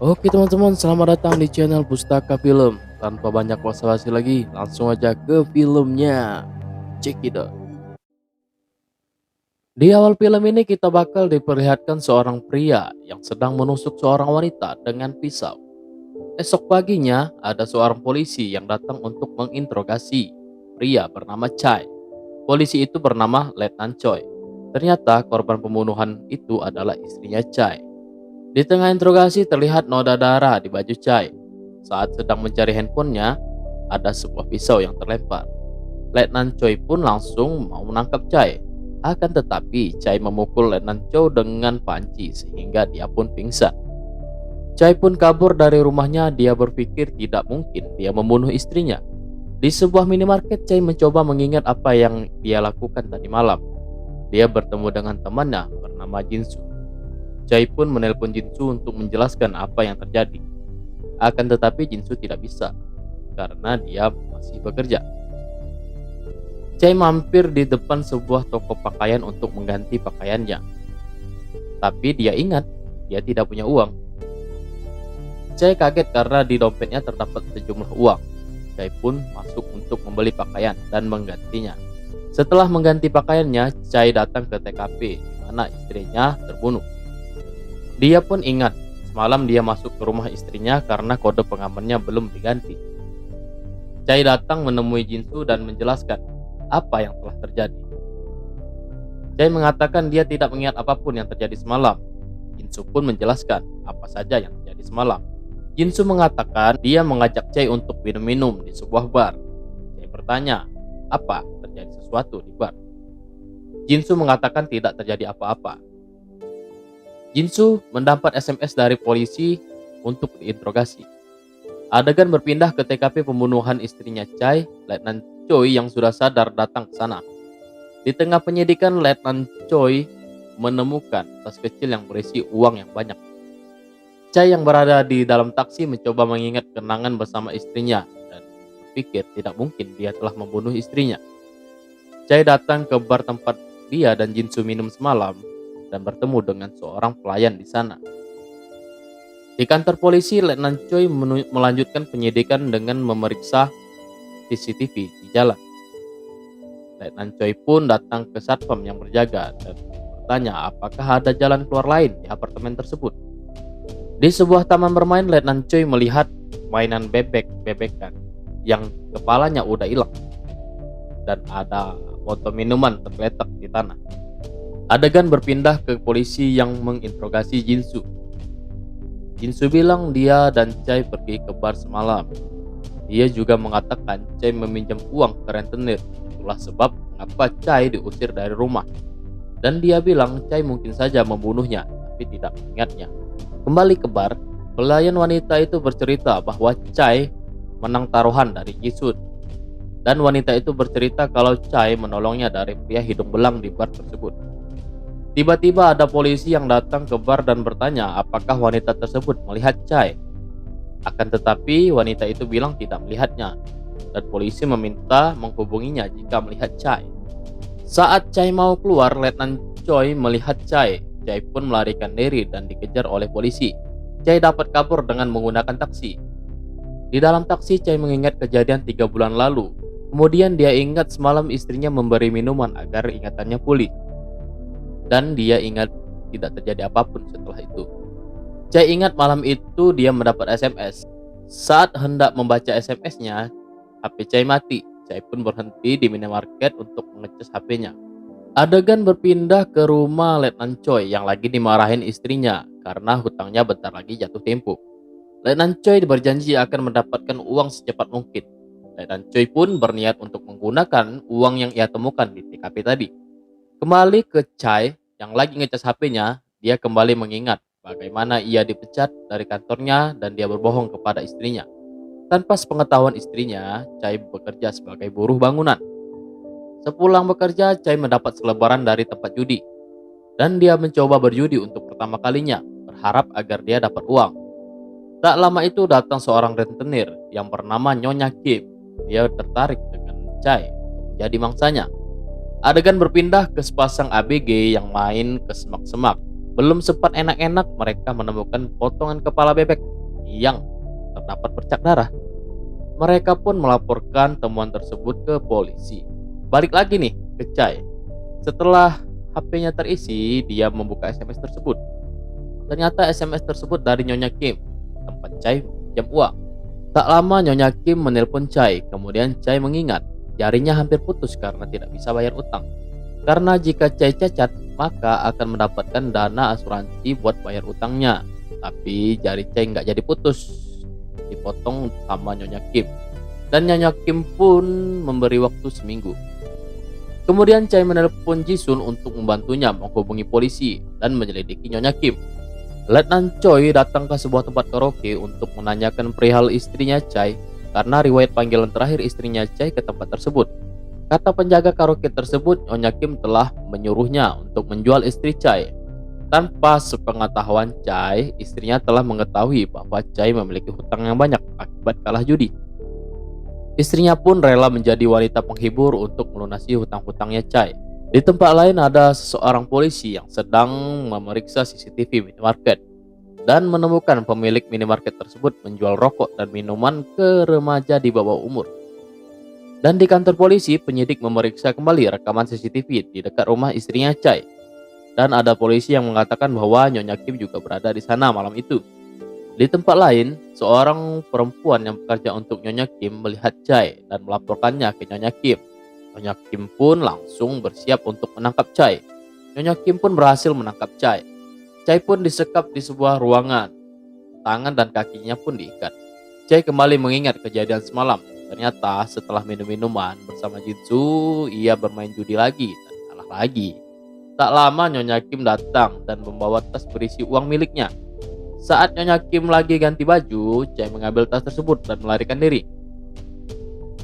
Oke teman-teman, selamat datang di channel Pustaka Film. Tanpa banyak basa-basi lagi, langsung aja ke filmnya. Check it out. Di awal film ini kita bakal diperlihatkan seorang pria yang sedang menusuk seorang wanita dengan pisau. Esok paginya, ada seorang polisi yang datang untuk menginterogasi pria bernama Chai. Polisi itu bernama Letnan Choi. Ternyata korban pembunuhan itu adalah istrinya Chai. Di tengah interogasi terlihat noda darah di baju Chai. Saat sedang mencari handphonenya, ada sebuah pisau yang terlempar. Letnan Choi pun langsung mau menangkap Chai. Akan tetapi Chai memukul Letnan Choi dengan panci sehingga dia pun pingsan. Chai pun kabur dari rumahnya. Dia berpikir tidak mungkin dia membunuh istrinya. Di sebuah minimarket, Chai mencoba mengingat apa yang dia lakukan tadi malam. Dia bertemu dengan temannya bernama Jinsu. Chai pun menelpon Jinsu untuk menjelaskan apa yang terjadi. Akan tetapi Jinsu tidak bisa karena dia masih bekerja. Chai mampir di depan sebuah toko pakaian untuk mengganti pakaiannya. Tapi dia ingat dia tidak punya uang. Chai kaget karena di dompetnya terdapat sejumlah uang. Chai pun masuk untuk membeli pakaian dan menggantinya. Setelah mengganti pakaiannya, Chai datang ke TKP di mana istrinya terbunuh. Dia pun ingat, semalam dia masuk ke rumah istrinya karena kode pengamannya belum diganti. Chai datang menemui Jinsu dan menjelaskan apa yang telah terjadi. Chai mengatakan dia tidak mengingat apapun yang terjadi semalam. Jinsu pun menjelaskan apa saja yang terjadi semalam. Jinsu mengatakan dia mengajak Chai untuk minum-minum di sebuah bar. Chai bertanya, apa terjadi sesuatu di bar? Jinsu mengatakan tidak terjadi apa-apa. Jinsu mendapat SMS dari polisi untuk diinterogasi. Adegan berpindah ke TKP pembunuhan istrinya Chai. Letnan Choi yang sudah sadar datang ke sana. Di tengah penyidikan, Letnan Choi menemukan tas kecil yang berisi uang yang banyak. Chai yang berada di dalam taksi mencoba mengingat kenangan bersama istrinya dan berpikir tidak mungkin dia telah membunuh istrinya. Chai datang ke bar tempat dia dan Jinsu minum semalam dan bertemu dengan seorang pelayan di sana. Di kantor polisi, Letnan Choi melanjutkan penyidikan dengan memeriksa CCTV di jalan. Letnan Choi pun datang ke satpam yang berjaga dan bertanya apakah ada jalan keluar lain di apartemen tersebut. Di sebuah taman bermain, Letnan Choi melihat mainan bebek-bebekan yang kepalanya udah hilang dan ada botol minuman tergeletak di tanah. Adegan berpindah ke polisi yang menginterogasi Jinsu. Jinsu bilang dia dan Chai pergi ke bar semalam. Dia juga mengatakan Chai meminjam uang ke rentenir. Itulah sebab mengapa Chai diusir dari rumah. Dan dia bilang Chai mungkin saja membunuhnya, tapi tidak mengingatnya. Kembali ke bar, pelayan wanita itu bercerita bahwa Chai menang taruhan dari Jinsu. Dan wanita itu bercerita kalau Chai menolongnya dari pria hidung belang di bar tersebut. Tiba-tiba ada polisi yang datang ke bar dan bertanya apakah wanita tersebut melihat Chai. Akan tetapi wanita itu bilang tidak melihatnya dan polisi meminta menghubunginya jika melihat Chai. Saat Chai mau keluar, Letnan Choi melihat Chai. Chai pun melarikan diri dan dikejar oleh polisi. Chai dapat kabur dengan menggunakan taksi. Di dalam taksi, Chai mengingat kejadian 3 bulan lalu. Kemudian dia ingat semalam istrinya memberi minuman agar ingatannya pulih. Dan dia ingat tidak terjadi apapun setelah itu. Chai ingat malam itu dia mendapat SMS. Saat hendak membaca SMS-nya, HP Chai mati. Chai pun berhenti di minimarket untuk mengecas HP-nya. Adegan berpindah ke rumah Letnan Choi yang lagi dimarahin istrinya karena hutangnya bentar lagi jatuh tempo. Letnan Choi berjanji akan mendapatkan uang secepat mungkin. Letnan Choi pun berniat untuk menggunakan uang yang ia temukan di TKP tadi. Kembali ke Chai yang lagi ngecas HP-nya, dia kembali mengingat bagaimana ia dipecat dari kantornya dan dia berbohong kepada istrinya. Tanpa sepengetahuan istrinya, Chai bekerja sebagai buruh bangunan. Sepulang bekerja, Chai mendapat selebaran dari tempat judi. Dan dia mencoba berjudi untuk pertama kalinya, berharap agar dia dapat uang. Tak lama itu datang seorang rentenir yang bernama Nyonya Kim. Dia tertarik dengan Chai untuk menjadi mangsanya. Adegan berpindah ke sepasang ABG yang main ke semak-semak. Belum sempat enak-enak, mereka menemukan potongan kepala bebek yang terdapat bercak darah. Mereka pun melaporkan temuan tersebut ke polisi. Balik lagi nih ke Chai. Setelah HP-nya terisi, dia membuka SMS tersebut. Ternyata SMS tersebut dari Nyonya Kim, tempat Chai meminjam uang. Tak lama Nyonya Kim menelpon Chai, kemudian Chai mengingat jarinya hampir putus karena tidak bisa bayar utang. Karena jika Chai cacat, maka akan mendapatkan dana asuransi buat bayar utangnya. Tapi jari Chai nggak jadi putus, dipotong sama Nyonya Kim. Dan Nyonya Kim pun memberi waktu seminggu. Kemudian Chai menelpon Jisun untuk membantunya menghubungi polisi dan menyelidiki Nyonya Kim. Letnan Choi datang ke sebuah tempat karaoke untuk menanyakan perihal istrinya Chai karena riwayat panggilan terakhir istrinya Chai ke tempat tersebut. Kata penjaga karaoke tersebut, Nyonya Kim telah menyuruhnya untuk menjual istri Chai. Tanpa sepengetahuan Chai, istrinya telah mengetahui bahwa Chai memiliki hutang yang banyak akibat kalah judi. Istrinya pun rela menjadi wanita penghibur untuk melunasi hutang-hutangnya Chai. Di tempat lain ada seseorang polisi yang sedang memeriksa CCTV minimarket dan menemukan pemilik minimarket tersebut menjual rokok dan minuman ke remaja di bawah umur. Dan di kantor polisi, penyidik memeriksa kembali rekaman CCTV di dekat rumah istrinya Chai. Dan ada polisi yang mengatakan bahwa Nyonya Kim juga berada di sana malam itu. Di tempat lain, seorang perempuan yang bekerja untuk Nyonya Kim melihat Chai dan melaporkannya ke Nyonya Kim. Nyonya Kim pun langsung bersiap untuk menangkap Chai. Nyonya Kim pun berhasil menangkap Chai. Chai pun disekap di sebuah ruangan. Tangan dan kakinya pun diikat. Chai kembali mengingat kejadian semalam. Ternyata setelah minum minuman bersama Jinsu, ia bermain judi lagi dan kalah lagi. Tak lama Nyonya Kim datang dan membawa tas berisi uang miliknya. Saat Nyonya Kim lagi ganti baju, Chai mengambil tas tersebut dan melarikan diri.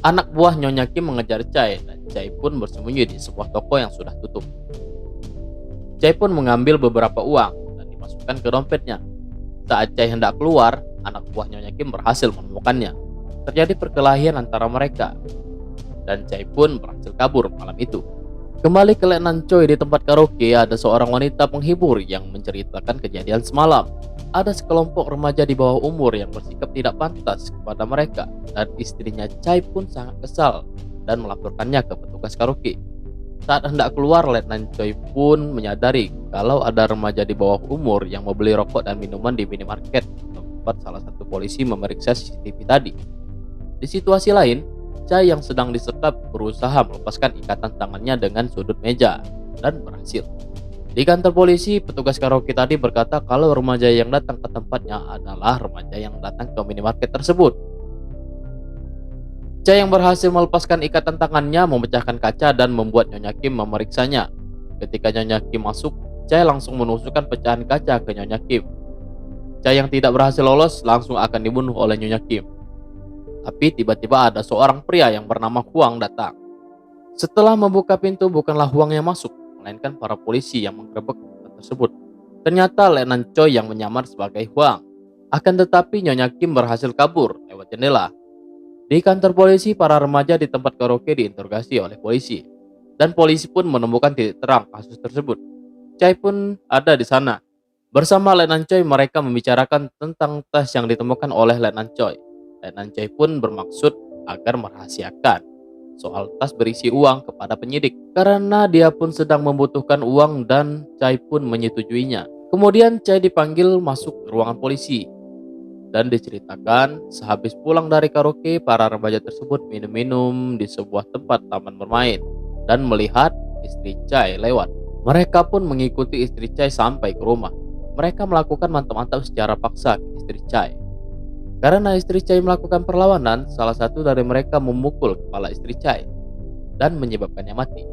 Anak buah Nyonya Kim mengejar Chai dan Chai pun bersembunyi di sebuah toko yang sudah tutup. Chai pun mengambil beberapa uang dan dimasukkan ke dompetnya. Saat Chai hendak keluar, anak buah Nyonya Kim berhasil menemukannya. Terjadi perkelahian antara mereka dan Chai pun berhasil kabur malam itu. Kembali ke Letnan Choi di tempat karaoke, ada seorang wanita penghibur yang menceritakan kejadian semalam. Ada sekelompok remaja di bawah umur yang bersikap tidak pantas kepada mereka dan istrinya Chai pun sangat kesal dan melaporkannya ke petugas karaoke. Saat hendak keluar, Letnan Choi pun menyadari kalau ada remaja di bawah umur yang membeli rokok dan minuman di minimarket tempat salah satu polisi memeriksa CCTV tadi. Di situasi lain, Chai yang sedang disekap berusaha melepaskan ikatan tangannya dengan sudut meja dan berhasil. Di kantor polisi, petugas karaoke tadi berkata kalau remaja yang datang ke tempatnya adalah remaja yang datang ke minimarket tersebut. Chai yang berhasil melepaskan ikatan tangannya memecahkan kaca dan membuat Nyonya Kim memeriksanya. Ketika Nyonya Kim masuk, Chai langsung menusukkan pecahan kaca ke Nyonya Kim. Chai yang tidak berhasil lolos langsung akan dibunuh oleh Nyonya Kim. Tapi tiba-tiba ada seorang pria yang bernama Huang datang. Setelah membuka pintu, bukanlah Huang yang masuk, melainkan para polisi yang menggerebek tempat tersebut. Ternyata Letnan Choi yang menyamar sebagai Huang. Akan tetapi Nyonya Kim berhasil kabur lewat jendela. Di kantor polisi, para remaja di tempat karaoke diinterogasi oleh polisi. Dan polisi pun menemukan titik terang kasus tersebut. Chai pun ada di sana. Bersama Letnan Choi, mereka membicarakan tentang tas yang ditemukan oleh Letnan Choi. Letnan Choi pun bermaksud agar merahasiakan soal tas berisi uang kepada penyidik karena dia pun sedang membutuhkan uang dan Chai pun menyetujuinya. Kemudian Chai dipanggil masuk ke ruangan polisi dan diceritakan sehabis pulang dari karaoke, para remaja tersebut minum-minum di sebuah tempat taman bermain dan melihat istri Chai lewat. Mereka pun mengikuti istri Chai sampai ke rumah. Mereka melakukan mantap-mantap secara paksa ke istri Chai. Karena istri Chai melakukan perlawanan, salah satu dari mereka memukul kepala istri Chai dan menyebabkannya mati.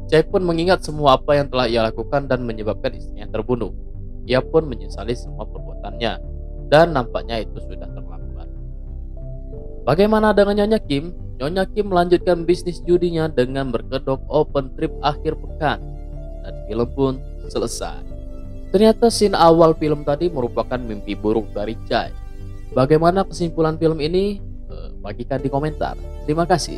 Chai pun mengingat semua apa yang telah ia lakukan dan menyebabkan istrinya terbunuh. Ia pun menyesali semua perbuatannya dan nampaknya itu sudah terlambat. Bagaimana dengan Nyonya Kim? Nyonya Kim melanjutkan bisnis judinya dengan berkedok open trip akhir pekan dan film pun selesai. Ternyata scene awal film tadi merupakan mimpi buruk dari Chai. Bagaimana kesimpulan film ini? Bagikan di komentar. Terima kasih.